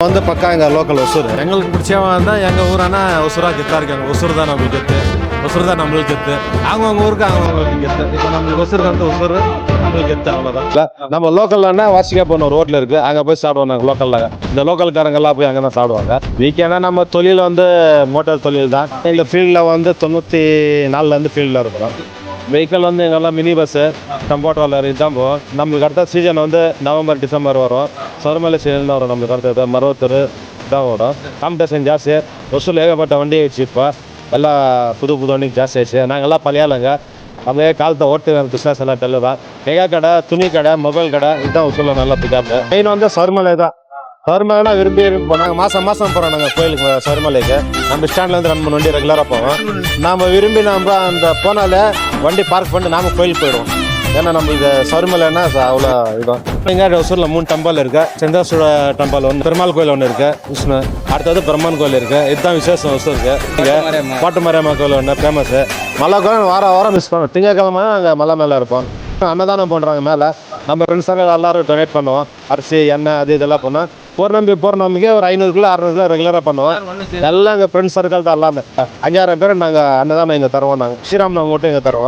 வந்து பக்கா எங்கள் லோக்கல் ஒசூர். எங்களுக்கு பிடிச்சவன் வந்தால் எங்கள் ஊரானா ஒசூராக கெத்தாக இருக்காங்க. ஒசூர் தான் நம்மளுக்கு கெத்து, ஒசூர் தான் நம்மளுக்கு கெத்து. அவங்கவுங்க ஊருக்கு அவங்கவுங்களுக்கு கெத்து. இப்போ நம்மளுக்கு ஒசூருக்கு வந்து ஒசூர் நம்மளுக்கு கெத்து, அவ்வளோதான். இல்லை நம்ம லோக்கல்லன்னா வாசிக்கா போன ரோட்டில் இருக்குது, அங்கே போய் சாப்பிடுவோம் நாங்கள் லோக்கலில். இந்த லோக்கல்காரங்கெல்லாம் போய் அங்கே தான் சாப்பிடுவாங்க. வீக்கெண்டாக நம்ம தொழில் வந்து மோட்டார் தொழில் தான். இந்த ஃபீல்டில் வந்து 94லேருந்து ஃபீல்டில் இருக்கிறோம். வெஹிக்கிள் வந்து எங்கெல்லாம் மினி பஸ்ஸு, டெம்போ ட்ராலர் இதுதான் போகும். நம்மளுக்கு அடுத்த சீசன் வந்து நவம்பர் டிசம்பர் வரும். சருமலை சீசன் தான் வரும். நம்மளுக்கு அடுத்தது மருவத்தூர் தான் வரும். காம்படிஷன் ஜாஸ்தி. ஒசூரில் ஏகப்பட்ட வண்டி ஆயிடுச்சு. இப்போ எல்லாம் புது வண்டி ஜாஸ்தி ஆயிடுச்சு. நாங்கள்லாம் பழையாளுங்க. அப்படியே காலத்தை ஓட்டு பிஸ்னஸ் எல்லாம் தெளிவாக நெகா கடை, துணி கடை, மொபைல் கடை இதுதான் ஒசூரில் நல்லா பிக்காப்பு. மெயின் வந்து சருமலை தான். சருமலைனா விரும்பி நாங்கள் மாதம் போகிறோம். நாங்கள் கோயிலுக்கு சருமலைக்கு நம்ம ஸ்டாண்ட்லேருந்து 2-3 வண்டி ரெகுலராக போவோம். நாம் விரும்பி நம்ம அந்த போனாலே வண்டி பார்க் பண்ணிட்டு நாம் கோயிலுக்கு போயிடுவோம். ஏன்னா நம்மளுக்கு சருமலைன்னா அவ்வளோ இதுதான். இங்கே ஒசூரில் 3 டெம்பிள் இருக்குது. செந்தாசூர டெம்பிள் ஒன்று, பெருமாள் கோயில் ஒன்று இருக்குது, விஷ்ணு. அடுத்தது பிரம்மன் கோயில் இருக்குது. இதுதான் விசேஷம் ஒசூருக்கு. இங்கே பாட்டு மாரியம்மா கோயில் ஒன்று ஃபேமஸ்ஸு. மலை கோயில் வாரம் மிஸ் பண்ணுவோம். திங்கக்கிழமை அங்கே மலை மேலே இருப்போம். அன்னதானம் பண்ணுறாங்க மேலே. நம்ம ஃப்ரெண்ட்ஸாக எல்லோரும் டொனேட் பண்ணுவோம். அரிசி, எண்ணெய் அது இதெல்லாம் பண்ணுவோம். போகிற ஒரு 500 600 ரெகுலராக பண்ணுவோம். எல்லாம் எங்கள் ஃப்ரெண்ட்ஸ் சர்க்கிள் தான். எல்லாமே 5000 பேர் நாங்கள் அன்னதானம் இங்கே தருவோம். நாங்கள் ஸ்ரீராம் நாங்கள் மட்டும் இங்கே தருவோம்.